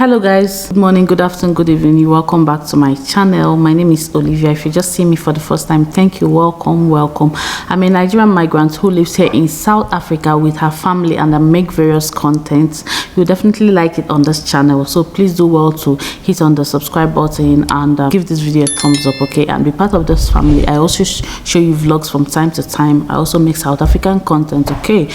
Hello guys, good morning, good afternoon, good evening. You welcome back to my channel. My name is Olivia. If you just see me for the first time, thank you. Welcome. I'm a Nigerian migrant who lives here in South Africa with her family, and I make various contents. You'll definitely like it on this channel, so please do well to hit on the subscribe button and give this video a thumbs up, okay, and be part of this family. I also show you vlogs from time to time. I also make South African content, okay.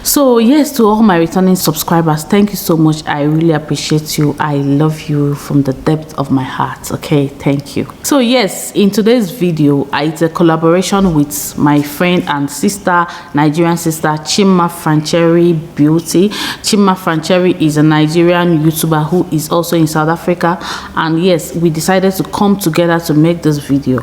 So yes, to all my returning subscribers, thank you so much. I really appreciate you. I love you from the depth of my heart, okay. Thank you. So yes, in today's video, it's a collaboration with my friend and sister, Nigerian sister Chimma Francherry Beauty. Chimma Francherry is a Nigerian YouTuber who is also in South Africa, and yes, we decided to come together to make this video.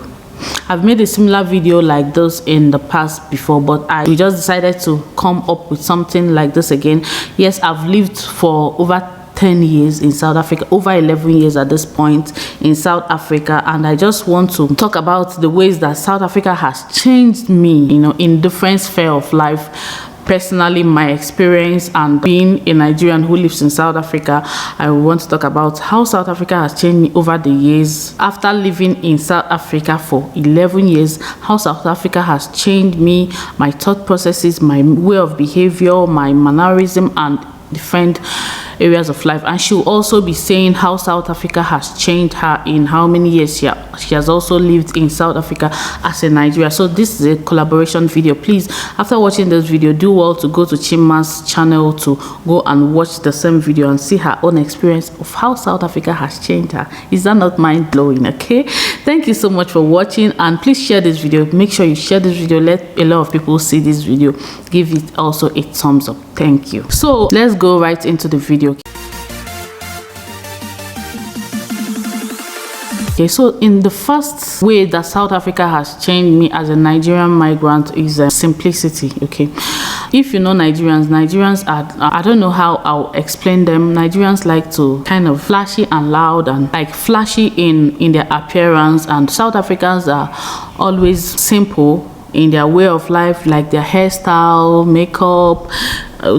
I've made a similar video like this in the past before, but we just decided to come up with something like this again. Yes, I've lived for over 10 years in South Africa, over 11 years at this point in South Africa, and I just want to talk about the ways that South Africa has changed me, you know, in different sphere of life. Personally, my experience and being a Nigerian who lives in South Africa, I want to talk about how South Africa has changed me over the years. After living in South Africa for 11 years, how South Africa has changed me, my thought processes, my way of behavior, my mannerism, and different areas of life. And she will also be saying how South Africa has changed her in how many years she has also lived in South Africa as a Nigerian. So this is a collaboration video. Please, after watching this video, do well to go to Chimma's channel to go and watch the same video and see her own experience of how South Africa has changed her. Is that not mind-blowing? Okay, thank you so much for watching, and please share this video. Make sure you share this video, let a lot of people see this video. Give it also a thumbs up. Thank you. So let's go right into the video. Okay, so in the first way that South Africa has changed me as a Nigerian migrant is simplicity. Okay, if you know Nigerians are, I don't know how I'll explain them. Nigerians like to kind of flashy and loud, and like flashy in their appearance, and South Africans are always simple in their way of life, like their hairstyle, makeup,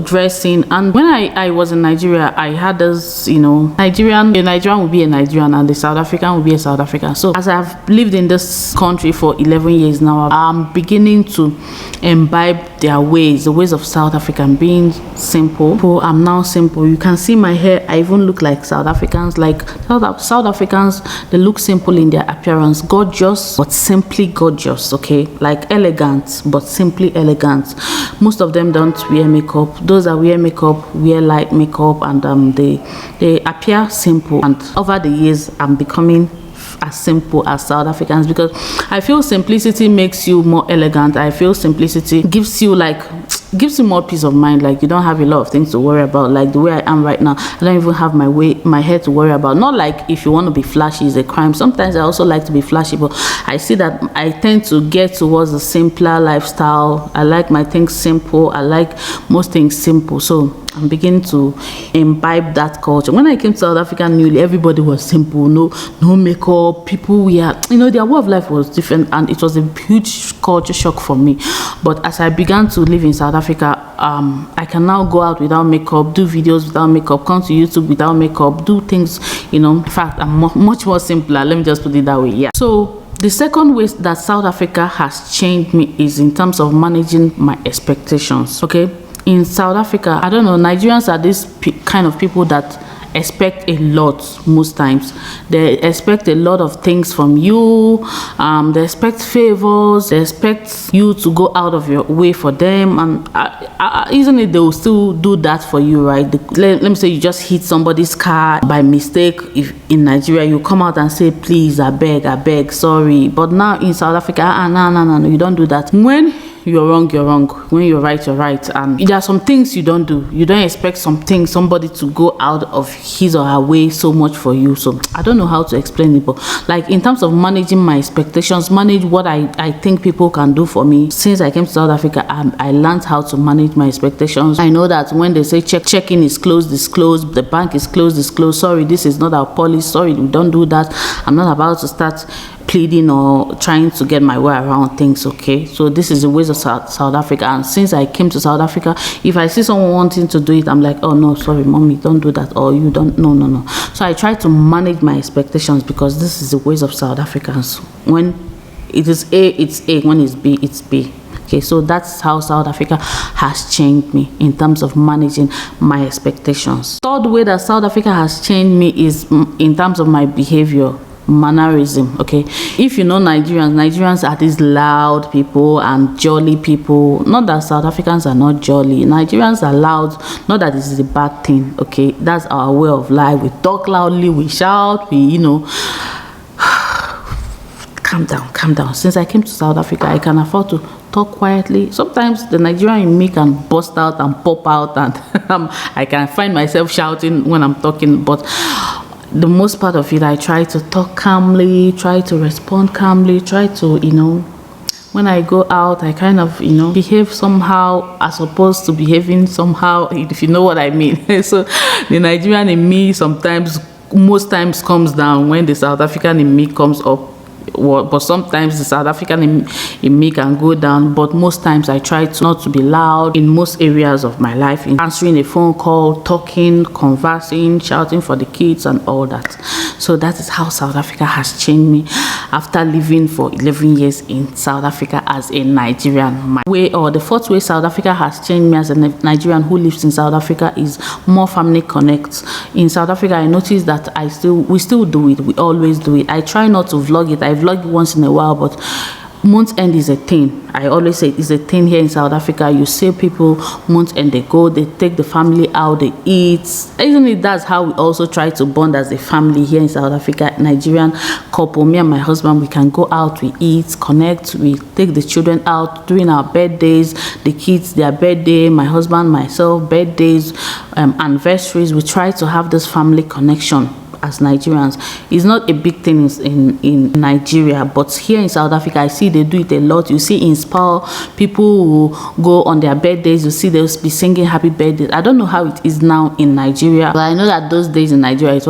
dressing. And when I was in Nigeria, I had this, you know, a Nigerian will be a Nigerian and the South African will be a South African. So as I've lived in this country for 11 years now, I'm beginning to imbibe their ways, the ways of South African, being simple. I'm now simple. You can see my hair, I even look like South Africans. Like South Africans, they look simple in their appearance, gorgeous but simply gorgeous, okay, like elegant but simply elegant. Most of them don't wear makeup. Those that wear makeup wear light makeup, and they appear simple. And over the years, I'm becoming as simple as South Africans, because I feel simplicity makes you more elegant. I feel simplicity gives you more peace of mind. Like, you don't have a lot of things to worry about. Like the way I am right now, I don't even have my hair to worry about. Not like if you want to be flashy is a crime. Sometimes I also like to be flashy, but I see that I tend to get towards a simpler lifestyle. I like my things simple. I like most things simple. So I'm beginning to imbibe that culture. When I came to South Africa newly, everybody was simple, no makeup. People wear, you know, their way of life was different, and it was a huge culture shock for me. But as I began to live in South Africa, I can now go out without makeup, do videos without makeup, come to YouTube without makeup, do things, you know. In fact, I'm much more simpler. Let me just put it that way. Yeah. So the second way that South Africa has changed me is in terms of managing my expectations. Okay, in South Africa, I don't know, Nigerians are this kind of people that expect a lot. Most times they expect a lot of things from you. They expect favors, they expect you to go out of your way for them, and easily they will still do that for you, right? Let me say you just hit somebody's car by mistake. If in Nigeria you come out and say, please, I beg, sorry. But now in South Africa, no, you don't do that. When you're wrong. When you're right, you're right. And there are some things you don't do. You don't expect somebody to go out of his or her way so much for you. So I don't know how to explain it, but like in terms of managing my expectations, manage what I think people can do for me. Since I came to South Africa, I learned how to manage my expectations. I know that when they say check-in is closed, it's closed, the bank is closed, it's closed. Sorry, this is not our policy. Sorry, we don't do that. I'm not about to start pleading or trying to get my way around things, okay? So this is the ways of South Africa. And since I came to South Africa, if I see someone wanting to do it, I'm like, oh no, sorry, mommy, don't do that, or you don't, no. So I try to manage my expectations, because this is the ways of South Africans. When it is A, it's A. When it's B, it's B. Okay, so that's how South Africa has changed me in terms of managing my expectations. Third way that South Africa has changed me is in terms of my behavior, mannerism. Okay, if you know Nigerians are these loud people and jolly people. Not that South Africans are not jolly. Nigerians are loud. Not that this is a bad thing. Okay, that's our way of life. We talk loudly, we shout, we calm down. Since I came to South Africa, I can afford to talk quietly. Sometimes the Nigerian in me can bust out and pop out, and I can find myself shouting when I'm talking, but the most part of it, I try to talk calmly, try to respond calmly, try to, when I go out, I kind of, behave somehow as opposed to behaving somehow, if you know what I mean. So the Nigerian in me most times comes down when the South African in me comes up. But sometimes the South African in me can go down, but most times I try not to be loud in most areas of my life, in answering a phone call, talking, conversing, shouting for the kids and all that. So that is how South Africa has changed me after living for 11 years in South Africa as a Nigerian. The fourth way South Africa has changed me as a Nigerian who lives in South Africa is more family connects. In South Africa, I noticed that we still do it. We always do it. I try not to vlog it. I vlog once in a while, but month end is a thing. I always say it's a thing here in South Africa. You see people month end, they take the family out, they eat. Isn't it? That's how we also try to bond as a family here in South Africa. Nigerian couple, me and my husband, we can go out, we eat, connect, we take the children out during our birthdays, the kids, their birthday, my husband, myself, birthdays, anniversaries. We try to have this family connection as Nigerians. It's not a big thing in Nigeria, but here in South Africa, I see they do it a lot. You see in Spa, people who go on their birthdays, you see they'll be singing happy birthday. I don't know how it is now in Nigeria, but I know that those days in Nigeria,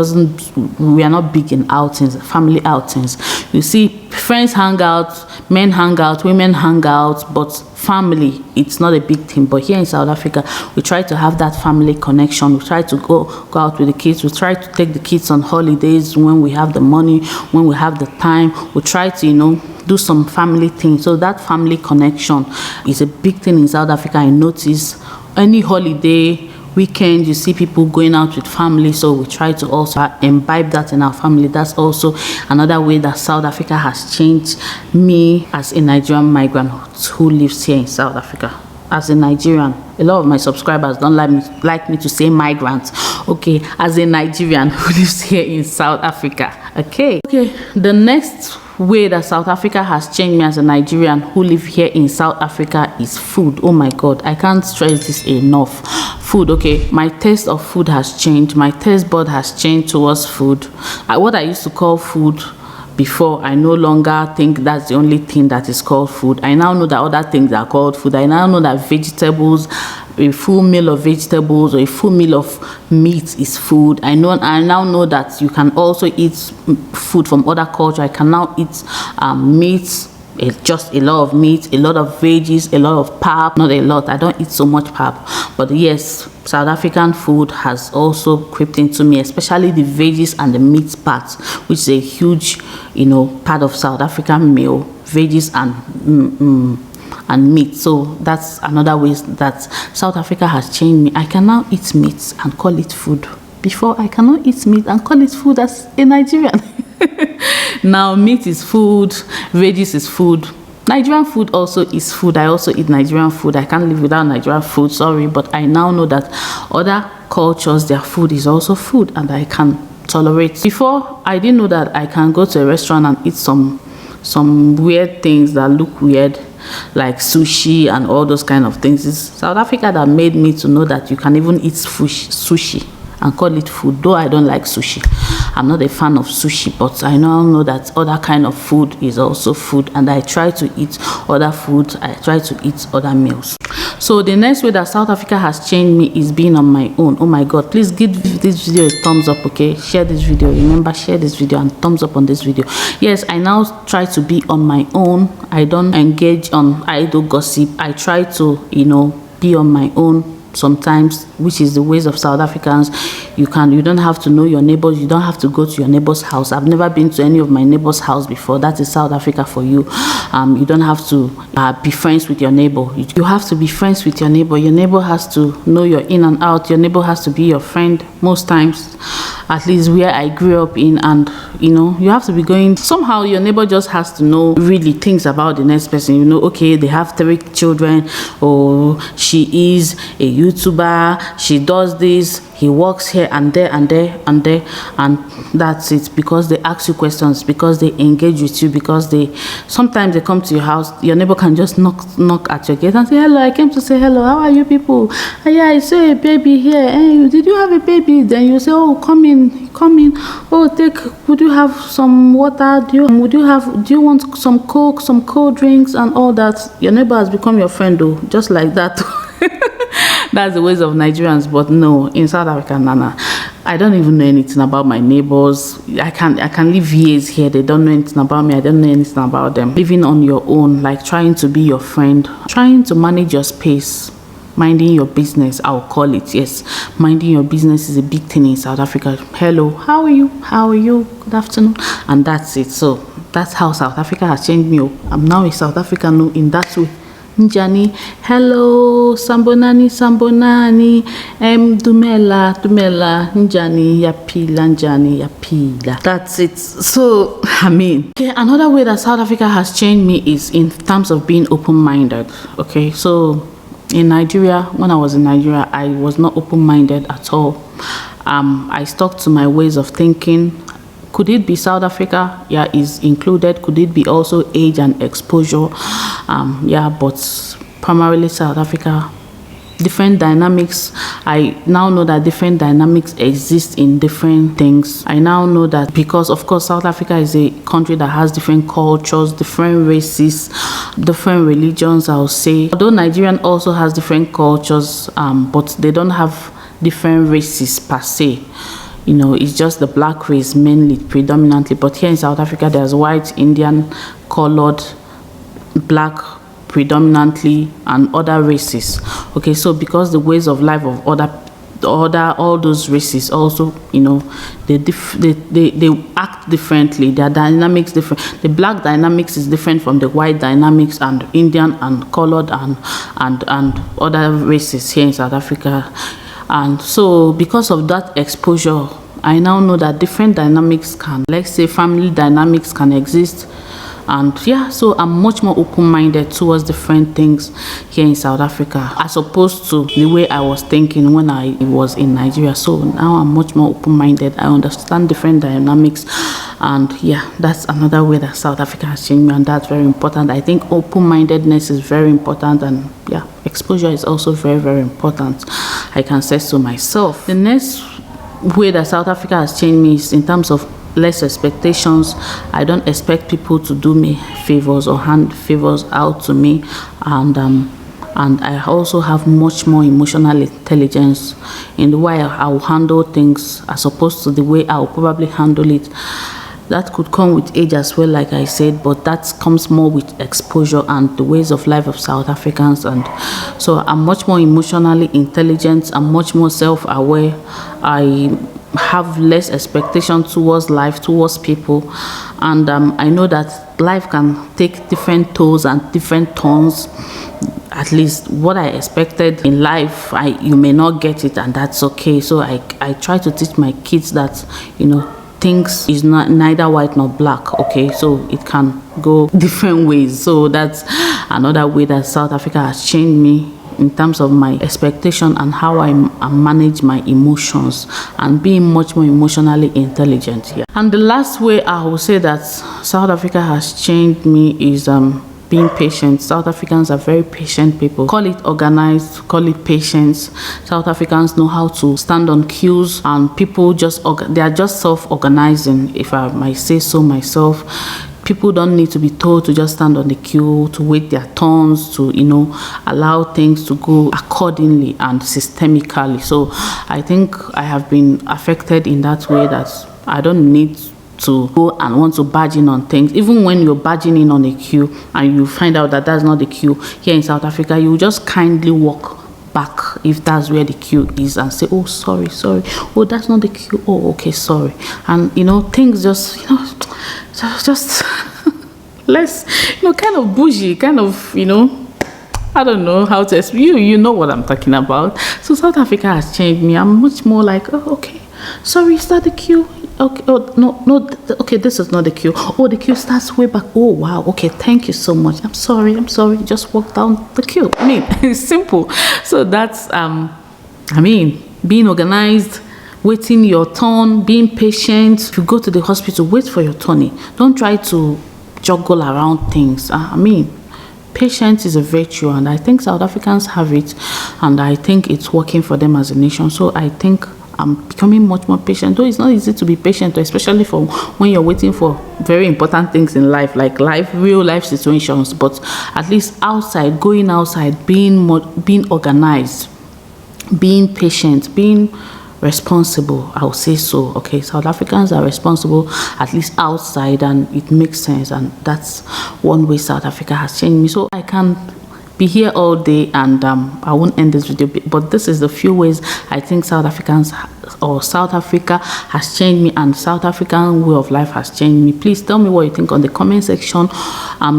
we are not big in outings, family outings. You see friends hang out, men hang out, women hang out, but family, it's not a big thing. But here in South Africa, we try to have that family connection. We try to go out with the kids. We try to take the kids on holidays when we have the money, when we have the time. We try to, do some family things. So that family connection is a big thing in South Africa. I notice any holiday, weekend, you see people going out with family, so we try to also imbibe that in our family. That's also another way that South Africa has changed me as a Nigerian migrant who lives here in South Africa. As a Nigerian, a lot of my subscribers don't like me to say migrant. Okay, as a Nigerian who lives here in South Africa. Okay, the next way that South Africa has changed me as a Nigerian who live here in South Africa is food. Oh my God, I can't stress this enough. Food. Okay, my taste of food has changed. My taste bud has changed towards food. What I used to call food before, I no longer think that's the only thing that is called food. I now know that other things are called food. I now know that vegetables, a full meal of vegetables or a full meal of meat is food. I now know that you can also eat food from other culture. I can now eat meat, just a lot of meat, a lot of veggies, a lot of pap. Not a lot, I don't eat so much pap, but yes, South African food has also crept into me, especially the veggies and the meat part, which is a huge part of South African meal, veggies and meat. So that's another way that South Africa has changed me. I can now eat meat and call it food. Before, I cannot eat meat and call it food as a Nigerian. Now meat is food, veggies is food. Nigerian food also is food. I also eat Nigerian food. I can't live without Nigerian food, sorry, but I now know that other cultures, their food is also food and I can tolerate. Before, I didn't know that I can go to a restaurant and eat some weird things that look weird, like sushi and all those kind of things. It's South Africa that made me to know that you can even eat sushi and call it food. Though I don't like sushi, I'm not a fan of sushi, but I now know that other kind of food is also food, and I try to eat other food. I try to eat other meals. So the next way that South Africa has changed me is being on my own. Oh my God, please give this video a thumbs up, okay? Share this video. Remember, share this video and thumbs up on this video. Yes, I now try to be on my own. I don't engage on idle gossip. I try to, be on my own sometimes, which is the ways of South Africans. You don't have to know your neighbors. You don't have to go to your neighbor's house. I've never been to any of my neighbor's house before. That is South Africa for you. You don't have to be friends with your neighbor. You have to be friends with your neighbor. Your neighbor has to know your in and out. Your neighbor has to be your friend most times, at least where I grew up in. And you have to be going somehow. Your neighbor just has to know really things about the next person. Okay, they have 3 children, or she is a YouTuber, she does this, he works here and there and there and there, and that's it. Because they ask you questions, because they engage with you, because sometimes they come to your house. Your neighbor can just knock at your gate and say, hello, I came to say hello, how are you people? Yeah, I saw a baby here. Hey, did you have a baby? Then you say, oh, come in. Oh, would you have some water? Do you want some Coke, some cold drinks and all that? Your neighbor has become your friend though, just like that. That's the ways of Nigerians. But no, in South Africa, Nana, I don't even know anything about my neighbors. I can live years here. They don't know anything about me. I don't know anything about them. Living on your own, like trying to be your friend, trying to manage your space, minding your business, I'll call it. Yes, minding your business is a big thing in South Africa. Hello, how are you? Good afternoon. And that's it. So that's how South Africa has changed me. I'm now a South African in that way. Njani, hello, sambonani, dumela, njani, yapila. That's it. So, okay, another way that South Africa has changed me is in terms of being open-minded. Okay, so in Nigeria, when I was in Nigeria, I was not open-minded at all. I stuck to my ways of thinking. Could it be South Africa? Yeah, is included. Could it be also age and exposure? Yeah, but primarily South Africa. Different dynamics. I now know that different dynamics exist in different things. I now know that because, of course, South Africa is a country that has different cultures, different races, different religions, I'll say. Although Nigerian also has different cultures, but they don't have different races per se. It's just the black race mainly, predominantly. But here in South Africa, there's white, Indian, colored, black predominantly, and other races. Okay, so because the ways of life of all those races also, they act differently. Their dynamics different. The black dynamics is different from the white dynamics and Indian and colored and other races here in South Africa. And so because of that exposure, I now know that different dynamics let's say family dynamics can exist. And yeah, so I'm much more open-minded towards different things here in South Africa, as opposed to the way I was thinking when I was in Nigeria. So now I'm much more open-minded. I understand different dynamics. And yeah, that's another way that South Africa has changed me, and that's very important. I think open-mindedness is very important, and yeah, exposure is also very, very important. I can say so myself. The next way that South Africa has changed me is in terms of less expectations. I don't expect people to do me favors or hand favors out to me, and I also have much more emotional intelligence in the way I'll handle things as opposed to the way I'll probably handle it. That could come with age as well, like I said, but that comes more with exposure and the ways of life of South Africans. And so I'm much more emotionally intelligent. I'm much more self-aware. I have less expectation towards life, towards people, and I know that life can take different toes and different turns. At least what I expected in life, you may not get it, and that's okay. So I try to teach my kids that things is not neither white nor black. Okay, so it can go different ways. So that's another way that South Africa has changed me in terms of my expectation and how I manage my emotions and being much more emotionally intelligent here. And the last way I will say that South Africa has changed me is being patient. South Africans are very patient people. Call it organized, call it patience. South Africans know how to stand on cues, and people they are just self-organizing, if I might say so myself. people don't need to be told to just stand on the queue, to wait their turns, to, you know, allow things to go accordingly and systemically. So I think I have been affected in that way, that I don't need to go and want to barge in on things. Even when you're barging in on a queue and you find out that that's not the queue here in South Africa, you just kindly walk back if that's where the queue is and say, oh, sorry, oh, that's not the queue, oh, okay, sorry. And you know, things just, you know, just less, you know, kind of bougie, kind of, you know, I don't know how to explain. You know what I'm talking about. So South Africa has changed me. I'm much more like, oh, okay, sorry, is that the queue? Okay, oh, no, okay, this is not the queue. Oh, the queue starts way back. Oh, wow, okay, thank you so much. I'm sorry, just walk down the queue. I mean, it's simple. So that's, I mean, being organized, waiting your turn, being patient. If you go to the hospital, wait for your turn. Don't try to juggle around things. I mean, patience is a virtue, and I think South Africans have it, and I think it's working for them as a nation. So I think I'm becoming much more patient. Though it's not easy to be patient, especially for when you're waiting for very important things in life, like real life situations. But at least outside, going outside, being organized, being patient, being responsible, I would say so. Okay, South Africans are responsible, at least outside, and it makes sense. And that's one way South Africa has changed me. So I can be here all day, and I won't end this video, but this is the few ways I think South Africa has changed me, and South African way of life has changed me. Please tell me what you think on the comment section.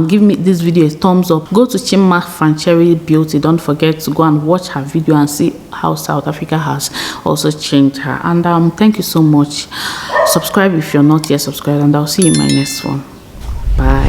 Give me this video a thumbs up. Go to Chimma Francherry Beauty. Don't forget to go and watch her video and see how South Africa has also changed her. And thank you so much. Subscribe if you're not yet subscribed, and I'll see you in my next one. Bye.